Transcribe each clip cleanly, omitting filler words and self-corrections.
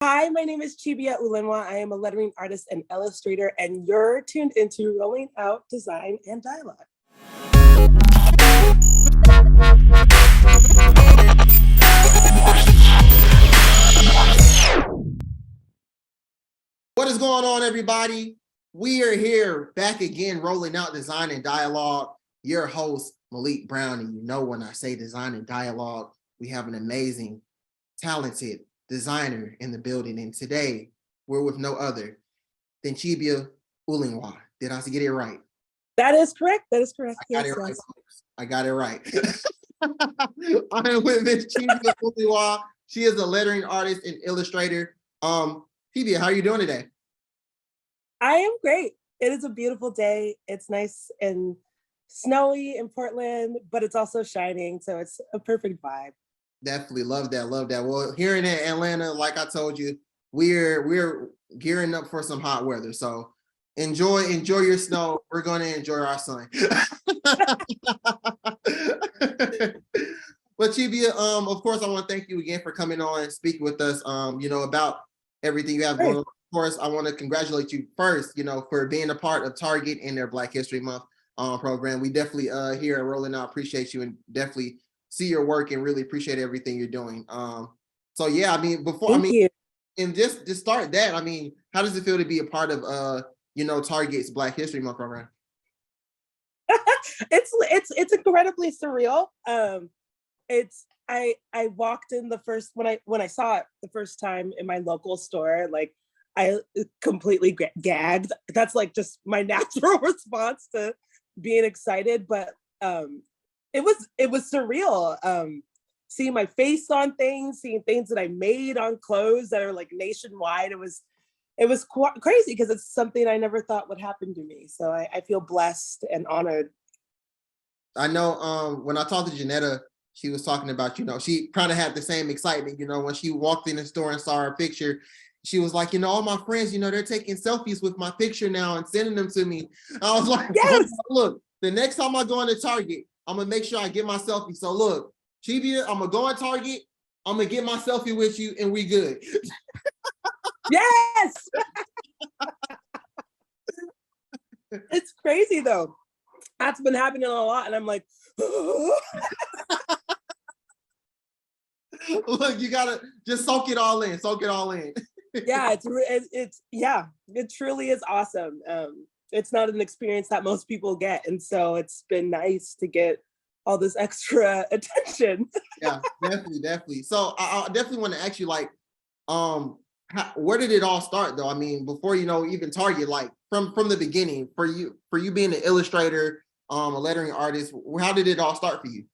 Hi, my name is Chibia Ulinwa. I am a lettering artist and illustrator, and you're tuned into Rolling Out Design and Dialogue. What is going on, everybody? We are here back again, rolling out design and dialogue. Your host, Malik Brown, and you know when I say design and dialogue, we have an amazing, talented designer in the building. And today, we're with no other than Chibia Ulinwa. Did I get it right? That is correct. That is correct. I got it right, folks. I got it right. I am with Miss Chibia Ulinwa. She is a lettering artist and illustrator. Chibia, how are you doing today? I am great. It is a beautiful day. It's nice and snowy in Portland, but it's also shining, so it's a perfect vibe. Definitely love that. Love that. Well, here in Atlanta, like I told you, we're gearing up for some hot weather. So enjoy your snow. We're going to enjoy our sun. But Chibia, of course, I want to thank you again for coming on and speaking with us. About everything you have going on. Of course, I want to congratulate you first, for being a part of Target in their Black History Month program. We definitely here at Rolling Out appreciate you and definitely see your work and really appreciate everything you're doing. So yeah, I mean, and just to start that, I mean, how does it feel to be a part of Target's Black History Month program? It's incredibly surreal. I walked in the first when I saw it the first time in my local store, like I completely gagged. That's like just my natural response to being excited, but it was surreal. Seeing my face on things, seeing things that I made on clothes that are like nationwide. It was crazy because it's something I never thought would happen to me. So I feel blessed and honored. I know when I talked to Janetta, she was talking about, she kind of had the same excitement, when she walked in the store and saw her picture. She was like, all my friends, they're taking selfies with my picture now and sending them to me. I was like, yes! Look, the next time I go into Target, I'm going to make sure I get my selfie. So look, Chibia, I'm going to go in Target, I'm going to get my selfie with you, and we good. Yes! It's crazy, though. That's been happening a lot, and I'm like, look, you gotta just soak it all in. Yeah, it truly is awesome. It's not an experience that most people get, and so it's been nice to get all this extra attention. Yeah, definitely. So I definitely want to ask you, like, where did it all start, though? I mean, before even Target, like from the beginning, for you being an illustrator, a lettering artist, how did it all start for you?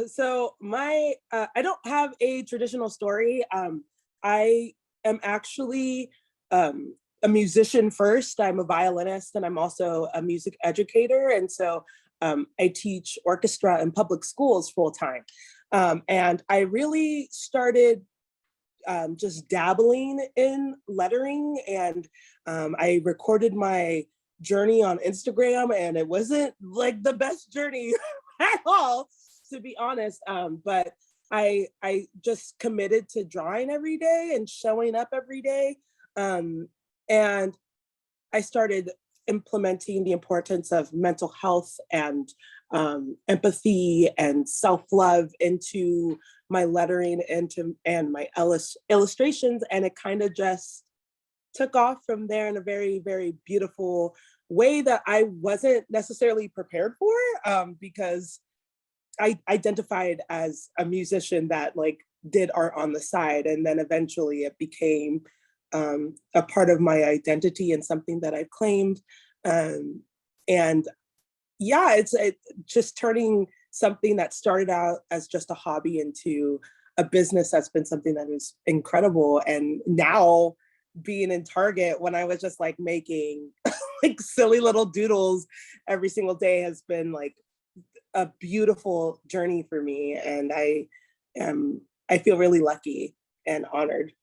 So I don't have a traditional story. I am actually a musician first. I'm a violinist and I'm also a music educator. And so I teach orchestra in public schools full time. And I really started just dabbling in lettering, and I recorded my journey on Instagram, and it wasn't like the best journey at all, to be honest. But I just committed to drawing every day and showing up every day. And I started implementing the importance of mental health and empathy and self-love into my lettering and my illustrations. And it kind of just took off from there in a very, very beautiful way that I wasn't necessarily prepared for, because I identified as a musician that like did art on the side. And then eventually it became a part of my identity and something that I claimed. And yeah, it's just turning something that started out as just a hobby into a business that's been something that is incredible. And now being in Target, when I was just like making like silly little doodles every single day, has been like a beautiful journey for me. And I feel really lucky and honored.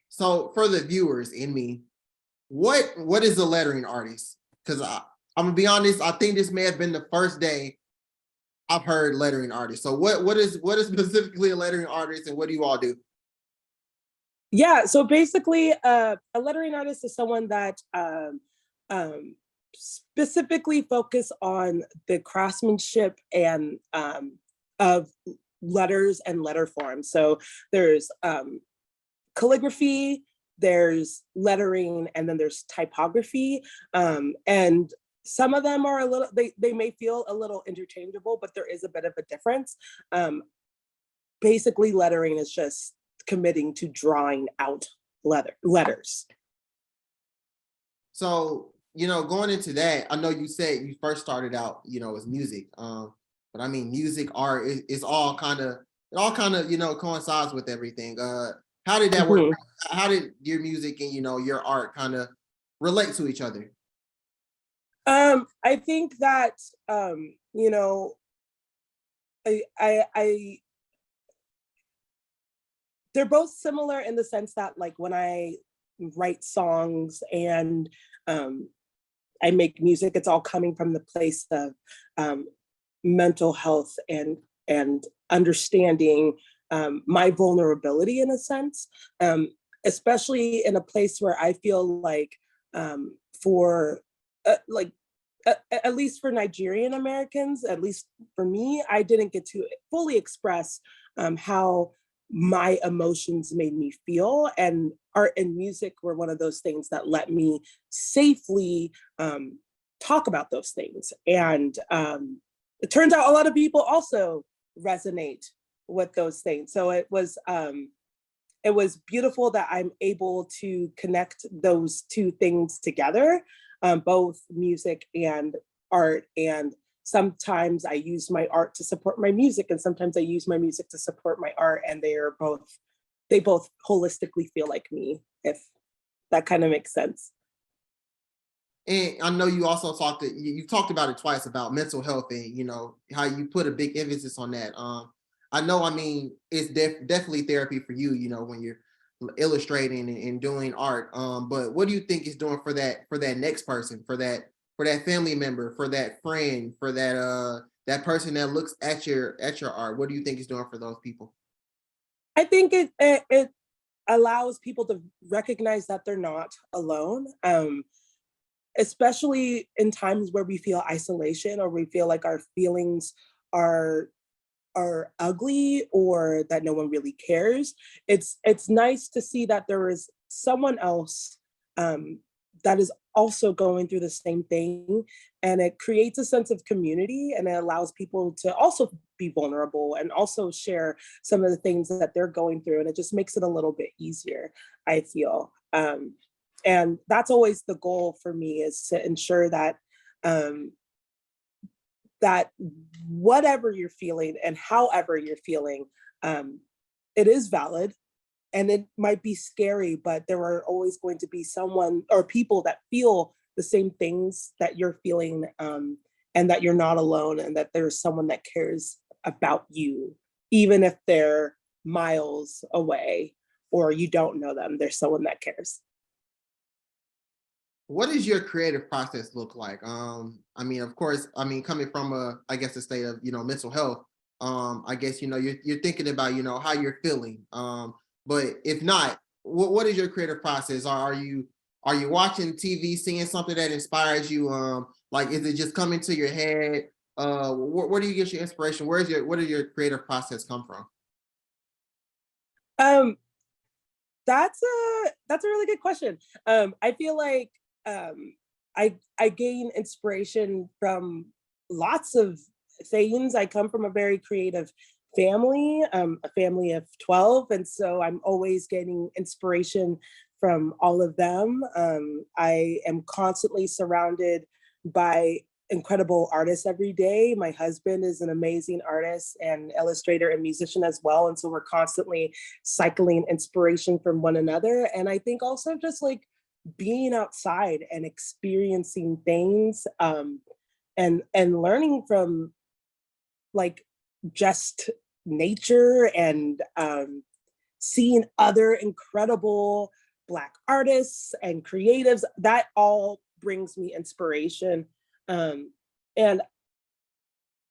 So for the viewers in me, what is a lettering artist? Because I'm gonna be honest, I think this may have been the first day I've heard lettering artists. So what is specifically a lettering artist, and what do you all do? Yeah, so basically, a lettering artist is someone that um, specifically focus on the craftsmanship and of letters and letter forms. So there's calligraphy, there's lettering, and then there's typography. And some of them are a little, they may feel a little interchangeable, but there is a bit of a difference. Basically, lettering is just committing to drawing out letters. So, going into that, I know you said you first started out, as music. But I mean, music, art is all kind of, coincides with everything. How did that work? Mhm. How did your music and, your art kind of relate to each other? I think that you know, I they're both similar in the sense that like when I write songs and um I make music, it's all coming from the place of um, mental health and understanding my vulnerability in a sense, um, especially in a place where I feel like for like at least for Nigerian Americans, at least for me, I didn't get to fully express how my emotions made me feel. And art and music were one of those things that let me safely talk about those things. And it turns out a lot of people also resonate with those things. So it was beautiful that I'm able to connect those two things together, both music and art. And sometimes I use my art to support my music, and sometimes I use my music to support my art, and they both holistically feel like me, if that kind of makes sense. And I know you also you've talked about it twice about mental health, and how you put a big emphasis on that. I know, I mean, it's definitely therapy for you, when you're illustrating and doing art. But what do you think is doing for that next person, for that family member, for that friend, for that person that looks at your art? What do you think is doing for those people? I think it allows people to recognize that they're not alone. Especially in times where we feel isolation or we feel like our feelings are are ugly or that no one really cares. It's nice to see that there is someone else um, that is also going through the same thing, and it creates a sense of community, and it allows people to also be vulnerable and also share some of the things that they're going through, and it just makes it a little bit easier, I feel. And that's always the goal for me, is to ensure that um, that whatever you're feeling and however you're feeling, um, it is valid, and it might be scary, but there are always going to be someone or people that feel the same things that you're feeling, and that you're not alone, and that there's someone that cares about you, even if they're miles away or you don't know them. There's someone that cares. What does your creative process look like? I mean, of course, I mean, coming from I guess, a state of, mental health, I guess, you're thinking about, how you're feeling. But if not, what is your creative process? Are you watching TV, seeing something that inspires you? Like, is it just coming to your head? Where do you get your inspiration? Where does your creative process come from? Um, that's a really good question. I feel like I gain inspiration from lots of things. I come from a very creative family, a family of 12, and so I'm always getting inspiration from all of them. I am constantly surrounded by incredible artists every day. My husband is an amazing artist and illustrator and musician as well, and so we're constantly cycling inspiration from one another. And I think also just like being outside and experiencing things, and learning from like just nature, and seeing other incredible Black artists and creatives, that all brings me inspiration. And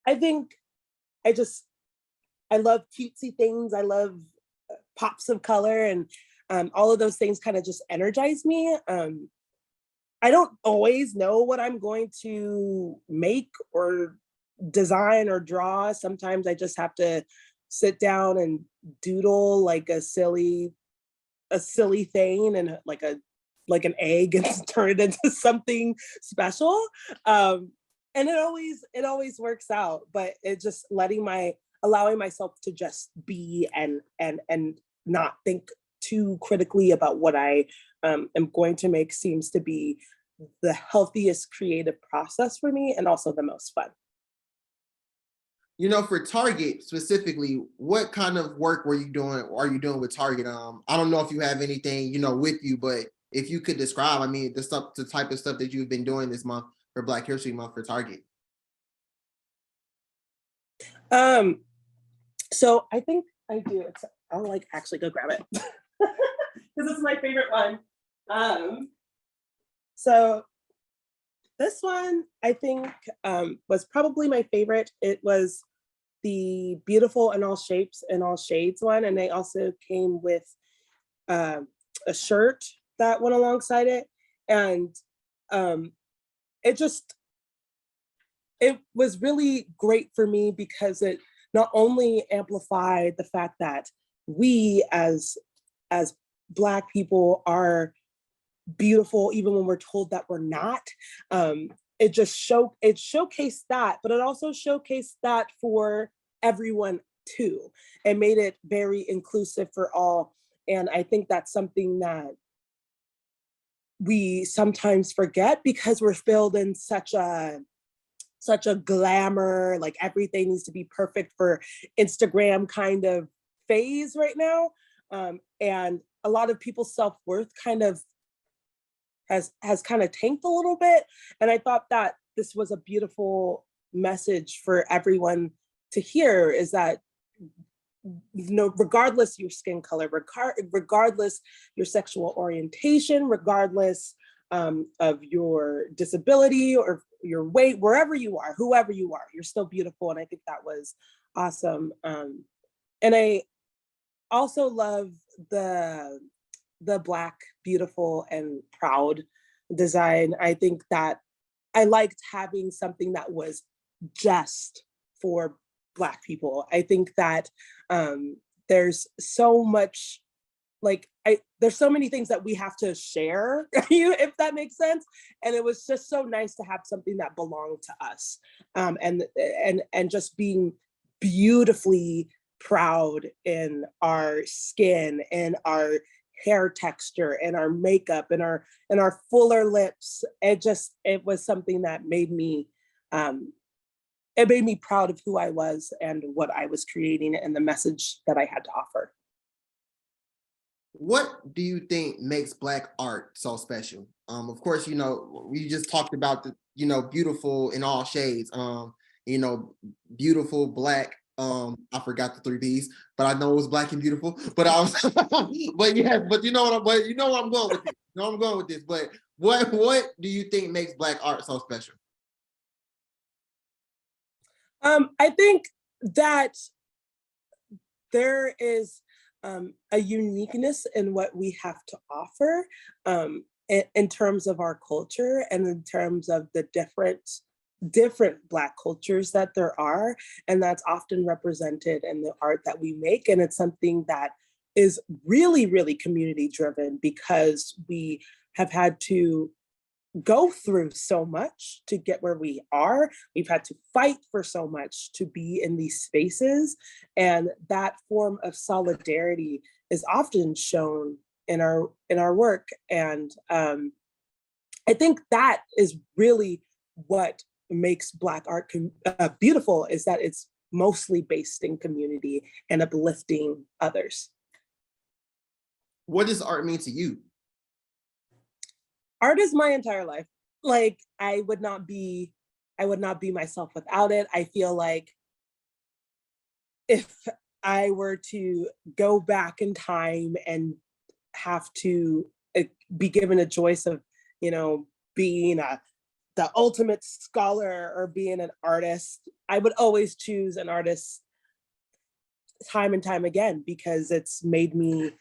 I think I just, I love cutesy things. I love pops of color, and all of those things kind of just energize me. I don't always know what I'm going to make or design or draw. Sometimes I just have to sit down and doodle like a silly thing, and like an egg, and turn it into something special. And it always works out, but it just allowing myself to just be, and not think too critically about what I am going to make seems to be the healthiest creative process for me, and also the most fun. You know, for Target specifically, what kind of work were you doing? Are you doing with Target? I don't know if you have anything, you know, with you, but if you could describe, I mean, the type of stuff that you've been doing this month for Black History Month for Target. Um, so I think I do. I'll like actually go grab it because it's my favorite one. Um, so this one I think was probably my favorite. It was the beautiful in all shapes and all shades one, and they also came with uh, a shirt that went alongside it, and um, it just it was really great for me because it not only amplified the fact that we as Black people are beautiful even when we're told that we're not. It showcased that, but it also showcased that for everyone too. It made it very inclusive for all. And I think that's something that we sometimes forget because we're filled in such a glamour, like everything needs to be perfect for Instagram kind of phase right now. And a lot of people's self-worth kind of has kind of tanked a little bit. And I thought that this was a beautiful message for everyone to hear, is that, you know, regardless your skin color, regardless your sexual orientation, regardless of your disability or your weight, wherever you are, whoever you are, you're still beautiful. And I think that was awesome. And I also love the Black, beautiful, and proud design. I think that I liked having something that was just for Black people. I think that there's so much, there's so many things that we have to share, if that makes sense. And it was just so nice to have something that belonged to us, and just being beautifully proud in our skin and our hair texture and our makeup and our fuller lips. It was something that made me it made me proud of who I was and what I was creating and the message that I had to offer. What do you think makes Black art so special? Of course, you know, we just talked about the, you know, beautiful in all shades. You know, beautiful Black. I forgot the three B's, but I know it was Black and beautiful. But but yeah, but you know what I'm going with this. You know I'm going with this. But what do you think makes Black art so special? I think that there is a uniqueness in what we have to offer, in terms of our culture and in terms of the different Black cultures that there are, and that's often represented in the art that we make. And it's something that is really, really community driven because we have had to go through so much to get where we are. We've had to fight for so much to be in these spaces. And that form of solidarity is often shown in our work. And I think that is really what makes Black art beautiful, is that it's mostly based in community and uplifting others. What does art mean to you? Art is my entire life. Like I would not be myself without it. I feel like if I were to go back in time and have to be given a choice of, you know, being the ultimate scholar or being an artist. I would always choose an artist time and time again because it's made me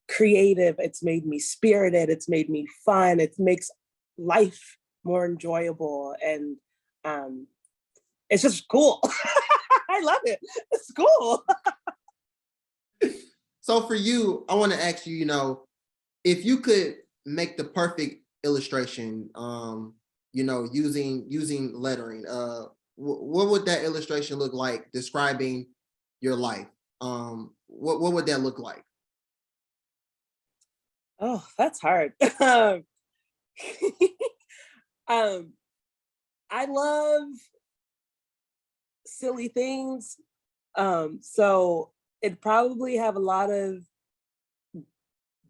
creative, it's made me spirited, it's made me fun, it makes life more enjoyable, and it's just cool. I love it. It's cool. So for you, I want to ask you, if you could make the perfect illustration, using lettering, what would that illustration look like describing your life? What would that look like? Oh, that's hard. um, I love silly things. So it'd probably have a lot of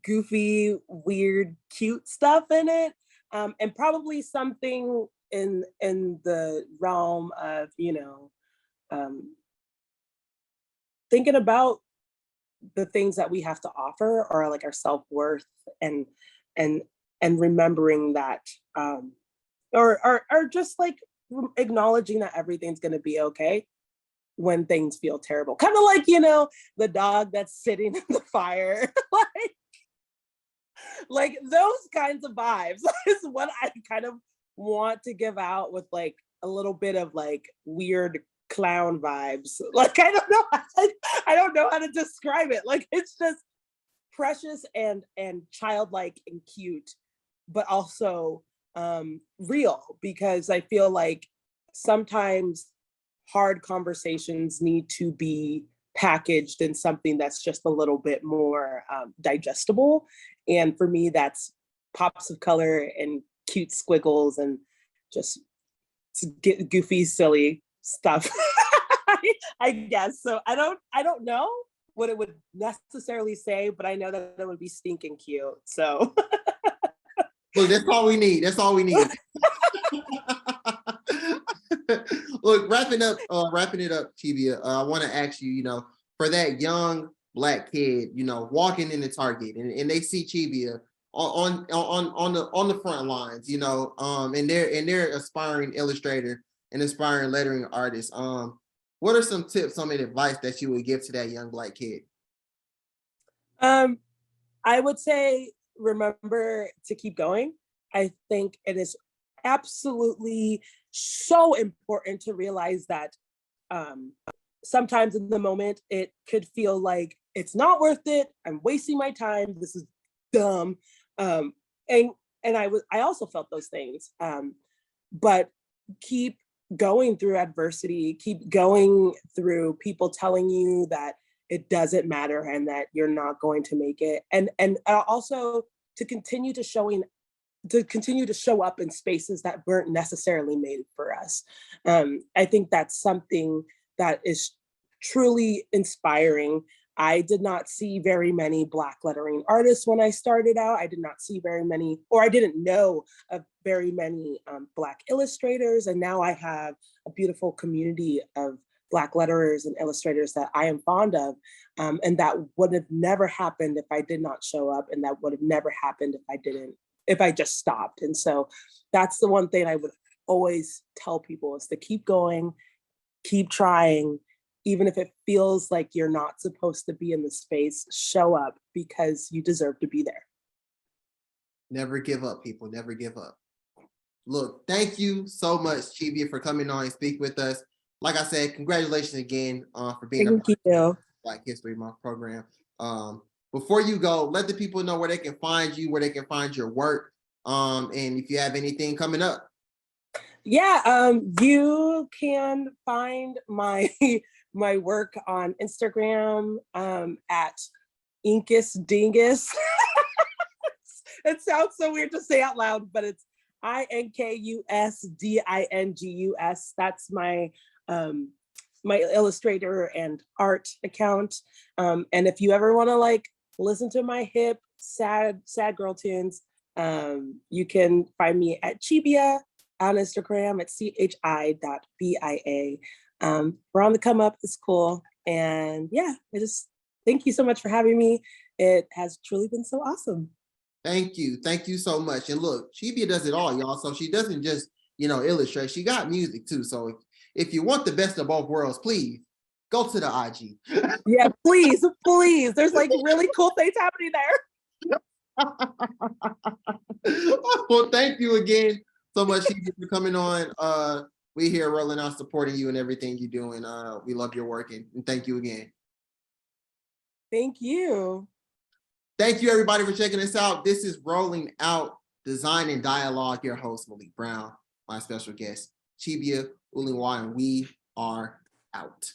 goofy, weird, cute stuff in it. And probably something in the realm of, um, thinking about the things that we have to offer, or like our self-worth, and and and remembering that, or just like acknowledging that everything's going to be okay when things feel terrible, kind of like, the dog that's sitting in the fire. Like those kinds of vibes is what I kind of want to give out, with like a little bit of like weird clown vibes. Like I don't know how to describe it. Like it's just precious and childlike and cute, but also real, because I feel like sometimes hard conversations need to be packaged in something that's just a little bit more digestible. And for me, that's pops of color and cute squiggles and just goofy, silly stuff. I guess so. I don't know what it would necessarily say, but I know that it would be stinking cute. So Look, that's all we need. That's all we need. Look, wrapping it up, Chibia. I want to ask you, for that young Black kid, walking into Target, and they see Chibia on the front lines, and they're aspiring illustrator and aspiring lettering artist. What are some tips, some advice that you would give to that young Black kid? I would say remember to keep going. I think it is absolutely so important to realize that sometimes in the moment it could feel like it's not worth it. I'm wasting my time. This is dumb. Um, and I also felt those things. But keep going through adversity. Keep going through people telling you that it doesn't matter and that you're not going to make it, and also to continue to show up in spaces that weren't necessarily made for us. I think that's something that is truly inspiring. I did not see very many Black lettering artists when I started out. I did not see very many, or I didn't know of very many Black illustrators. And now I have a beautiful community of Black letterers and illustrators that I am fond of. And that would have never happened if I did not show up. And that would have never happened if I just stopped. And so that's the one thing I would always tell people, is to keep going, keep trying, even if it feels like you're not supposed to be in the space. Show up, because you deserve to be there. Never give up, people. Never give up. Look, thank you so much, Chibia, for coming on and speak with us. Like I said, congratulations again for being a part of the Black History Month program. Before you go, let the people know where they can find you, where they can find your work, and if you have anything coming up. Yeah, you can find my my work on Instagram at Inkus Dingus. It sounds so weird to say out loud, but it's INKUSDINGUS. That's my my illustrator and art account. And if you ever want to like listen to my hip sad girl tunes, you can find me at Chibia on Instagram at chi.bia. We're on the come up. It's cool. And yeah, I just thank you so much for having me. It has truly been so awesome. Thank you. Thank you so much. And look, Chibia does it all, y'all. So she doesn't just illustrate. She got music too. So if you want the best of both worlds, please go to the IG. Yeah, please, please. There's like really cool things happening there. Well, thank you again so much for coming on. We here rolling out, supporting you and everything you're doing. We love your work, and thank you again. Thank you. Thank you everybody for checking us out. This is Rolling Out Design and Dialogue. Your host, Malik Brown, my special guest, Chibia Ulinwa, and we are out.